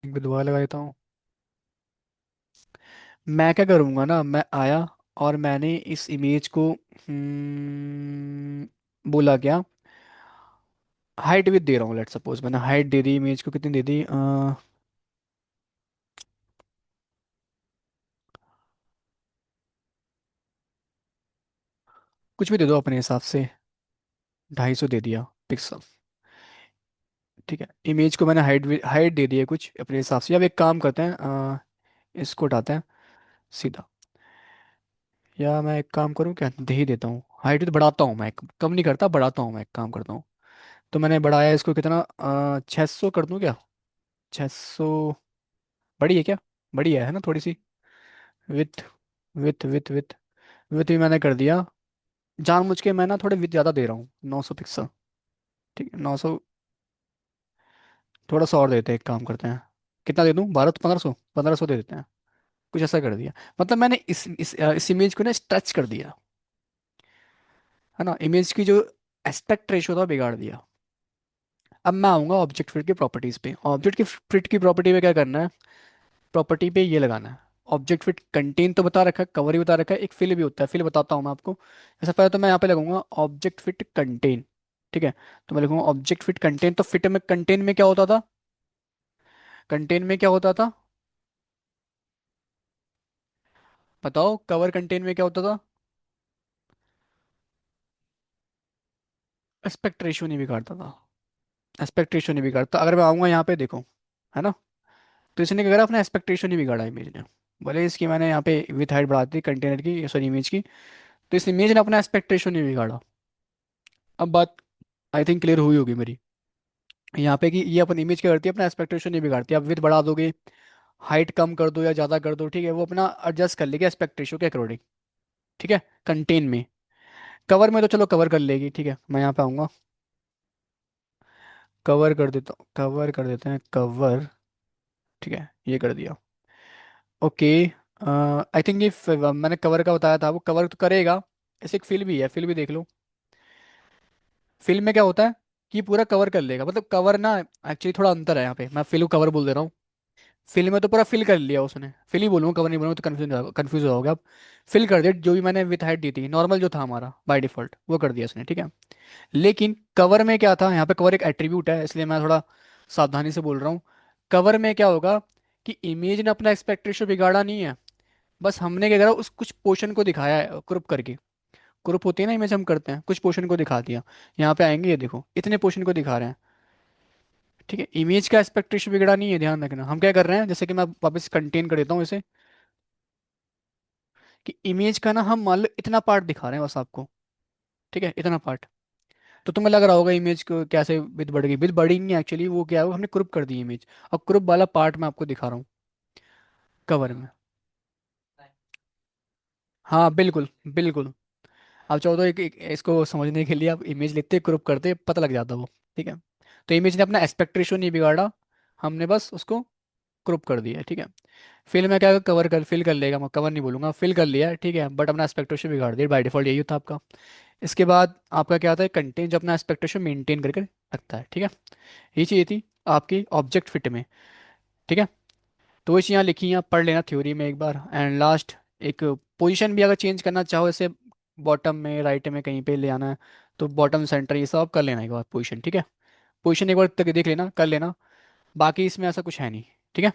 एक दुआ लगा देता हूँ। मैं क्या करूँगा ना, मैं आया और मैंने इस इमेज को बोला क्या, हाइट विद दे रहा हूँ। लेट सपोज मैंने हाइट दे दी इमेज को, कितनी दे दी, कुछ भी दे दो अपने हिसाब से। 250 दे दिया पिक्सल। ठीक है, इमेज को मैंने हाइट दे दी है कुछ अपने हिसाब से। अब एक काम करते हैं, इसको उठाते हैं सीधा। या मैं एक काम करूँ क्या, दे ही देता हूँ हाइट, तो बढ़ाता हूँ मैं, कम नहीं करता, बढ़ाता हूँ मैं, एक काम करता हूँ। तो मैंने बढ़ाया इसको कितना, 600 कर दूँ क्या, 600। बड़ी है क्या, बड़ी है ना थोड़ी सी। विथ विथ विथ भी मैंने कर दिया। जानबूझ के मैं ना थोड़े विथ ज़्यादा दे रहा हूँ, 900 पिक्सल। ठीक है, 900। थोड़ा सा और देते हैं, एक काम करते हैं। कितना दे दूँ, 1200 1500 दे देते हैं। कुछ ऐसा कर दिया। मतलब मैंने इस इमेज को ना स्ट्रेच कर दिया, है ना। इमेज की जो एस्पेक्ट रेशो था बिगाड़ दिया। अब मैं आऊँगा ऑब्जेक्ट फिट की प्रॉपर्टीज़ पे। ऑब्जेक्ट की फिट की प्रॉपर्टी पे क्या करना है, प्रॉपर्टी पे ये लगाना है। ऑब्जेक्ट फिट कंटेन तो बता रखा है, कवर ही बता रखा है, एक फिल भी होता है, फिल बताता हूँ मैं आपको। ऐसा पहले तो मैं यहाँ पे लगूंगा ऑब्जेक्ट फिट कंटेन। ठीक है, तो मैं लिखूंगा ऑब्जेक्ट फिट कंटेन। तो फिट में, कंटेन में क्या होता था, कंटेन में क्या होता था, बताओ। कवर कंटेन में क्या होता था, एस्पेक्ट रेशियो नहीं बिगाड़ता था। एस्पेक्ट रेशियो नहीं बिगाड़ता। अगर मैं आऊँगा यहाँ पे देखो, है ना। तो इसने क्या करा, अपना एस्पेक्ट रेशियो नहीं बिगाड़ा इमेज ने। भले इसकी मैंने यहाँ पे विथ हाइट बढ़ा दी कंटेनर की, सॉरी इमेज की, तो इस इमेज ने अपना एस्पेक्ट रेशियो नहीं बिगाड़ा। अब बात आई थिंक क्लियर हुई होगी मेरी यहाँ पे, कि ये अपन इमेज क्या करती है, अपना एस्पेक्ट रेशियो नहीं बिगाड़ती। आप विथ बढ़ा दोगे, हाइट कम कर दो या ज़्यादा कर दो, ठीक है, वो अपना एडजस्ट कर लेगी एस्पेक्ट रेशियो के अकॉर्डिंग। ठीक है, कंटेन में। कवर में तो चलो कवर कर लेगी, ठीक है। मैं यहाँ पे आऊँगा, कवर कर देता हूँ, कवर कर देते हैं, कवर। ठीक है, ये कर दिया। ओके, आई थिंक ये मैंने कवर का बताया था, वो कवर तो करेगा। ऐसे एक फिल भी है, फिल भी देख लो। फिल में क्या होता है कि पूरा कवर कर लेगा, मतलब कवर ना, एक्चुअली थोड़ा अंतर है यहाँ पे, मैं फिल को कवर बोल दे रहा हूँ। फिल में तो पूरा फिल कर लिया उसने, फिल ही बोलूँगा, कवर नहीं बोलूँगा तो कंफ्यूज हो जाओगे आप। फिल कर दिया, जो भी मैंने विथ हाइट दी थी, नॉर्मल जो था हमारा बाय डिफॉल्ट, वो कर दिया उसने, ठीक है। लेकिन कवर में क्या था, यहाँ पे कवर एक एट्रीब्यूट है, इसलिए मैं थोड़ा सावधानी से बोल रहा हूँ। कवर में क्या होगा कि इमेज ने अपना एक्सपेक्टेशन बिगाड़ा नहीं है, बस हमने क्या करा, उस कुछ पोर्शन को दिखाया है क्रुप करके। क्रुप होती है ना इमेज, हम करते हैं, कुछ पोर्शन को दिखा दिया। यहाँ पे आएंगे, ये देखो इतने पोर्शन को दिखा रहे हैं। ठीक है, इमेज का एस्पेक्ट रेशियो बिगड़ा नहीं है, ध्यान रखना। हम क्या कर रहे हैं, जैसे कि मैं वापस कंटेन कर देता हूँ इसे, कि इमेज का ना हम मान लो इतना पार्ट दिखा रहे हैं बस आपको। ठीक है, इतना पार्ट। तो तुम्हें लग रहा होगा इमेज को कैसे विद बढ़ गई, विद बढ़ी नहीं एक्चुअली, वो क्या है, हमने क्रुप कर दी इमेज। अब क्रुप वाला पार्ट मैं आपको दिखा रहा हूँ कवर में। हाँ बिल्कुल, बिल्कुल। आप चाहो तो इसको समझने के लिए आप इमेज लिखते, क्रॉप करते, पता लग जाता वो। ठीक है, तो इमेज ने अपना एस्पेक्ट रेशियो नहीं बिगाड़ा, हमने बस उसको क्रॉप कर दिया, ठीक है। फिल में क्या, कवर कर, फिल कर लेगा, मैं कवर नहीं बोलूंगा, फिल कर लिया है, ठीक है, बट अपना एस्पेक्ट रेशियो बिगाड़ दिया, बाय डिफॉल्ट यही होता है आपका। इसके बाद आपका क्या आता है, कंटेंट जो अपना एस्पेक्ट रेशियो मेंटेन करके रखता है, ठीक है। ये चीज़ थी आपकी ऑब्जेक्ट फिट में, ठीक है। तो वो चीज़ यहाँ लिखी हैं, आप पढ़ लेना थ्योरी में एक बार। एंड लास्ट, एक पोजीशन भी अगर चेंज करना चाहो, जैसे बॉटम में, राइट में कहीं पे ले आना है, तो बॉटम सेंटर ये सब आप कर लेना एक बार पोजीशन, ठीक है। पोजीशन एक बार तक देख लेना, कर लेना। बाकी इसमें ऐसा कुछ है नहीं, ठीक है।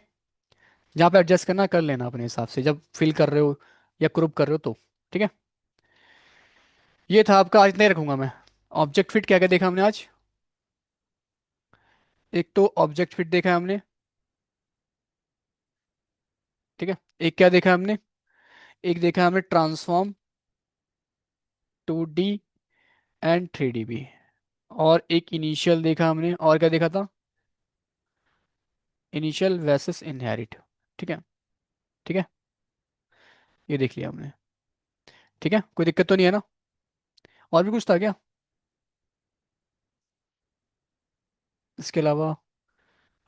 जहाँ पे एडजस्ट करना कर लेना अपने हिसाब से, जब फिल कर रहे हो या ग्रुप कर रहे हो तो। ठीक है, ये था आपका, आज नहीं रखूंगा मैं। ऑब्जेक्ट फिट क्या क्या देखा हमने आज, एक तो ऑब्जेक्ट फिट देखा है हमने, ठीक है। एक क्या देखा हमने, एक देखा हमने ट्रांसफॉर्म, 2D एंड 3D भी। और एक इनिशियल देखा हमने, और क्या देखा था, इनिशियल वर्सेस इनहेरिट। ठीक है, ठीक है, ये देख लिया हमने। ठीक है, कोई दिक्कत तो नहीं है ना। और भी कुछ था क्या इसके अलावा,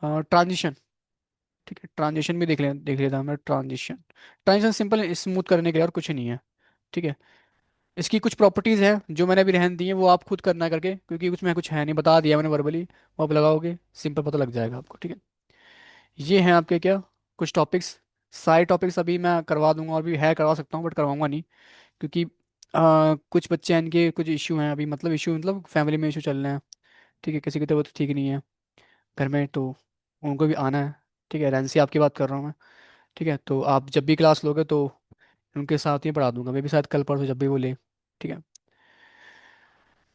ट्रांजिशन। ठीक है, ट्रांजिशन भी देख लिया था हमने, ट्रांजिशन। ट्रांजिशन सिंपल स्मूथ करने के लिए, और कुछ नहीं है। ठीक है, इसकी कुछ प्रॉपर्टीज़ हैं जो मैंने अभी रहन दी है, वो आप खुद करना करके, क्योंकि उसमें कुछ है नहीं, बता दिया मैंने वर्बली, वो आप लगाओगे सिंपल पता लग जाएगा आपको, ठीक है। ये हैं आपके क्या कुछ टॉपिक्स। सारे टॉपिक्स अभी मैं करवा दूंगा, और भी है करवा सकता हूँ बट करवाऊंगा नहीं, क्योंकि कुछ बच्चे हैं इनके कुछ इशू हैं अभी, मतलब इशू मतलब फैमिली में इशू चल रहे हैं। ठीक है, किसी की तबीयत ठीक नहीं है घर में, तो उनको भी आना है। ठीक है, रेंसी आपकी बात कर रहा हूँ मैं। ठीक है, तो आप जब भी क्लास लोगे तो उनके साथ ही पढ़ा दूंगा मैं भी, शायद कल परसों जब भी वो ले। ठीक है,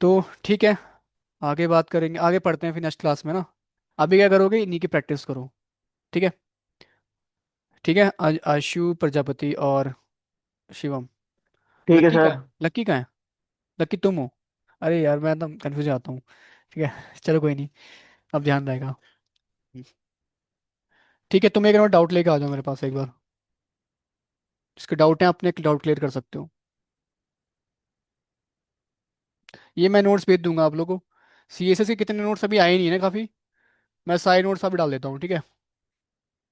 तो ठीक है, आगे बात करेंगे, आगे पढ़ते हैं फिर नेक्स्ट क्लास में ना। अभी क्या करोगे, इन्हीं की प्रैक्टिस करो। ठीक है। ठीक है, आशु प्रजापति और शिवम। ठीक है लक्की का है, सर। लक्की का है, लक्की तुम हो। अरे यार मैं एकदम कंफ्यूज जाता हूँ। ठीक है, चलो कोई नहीं, अब ध्यान रहेगा। ठीक है, तुम एक बार डाउट लेके आ जाओ मेरे पास एक बार, जिसके डाउट है अपने डाउट क्लियर कर सकते हो। ये मैं नोट्स भेज दूंगा आप लोगों को। सीएसएस के कितने नोट्स अभी आए नहीं है ना काफ़ी, मैं सारे नोट्स अभी डाल देता हूँ। ठीक है।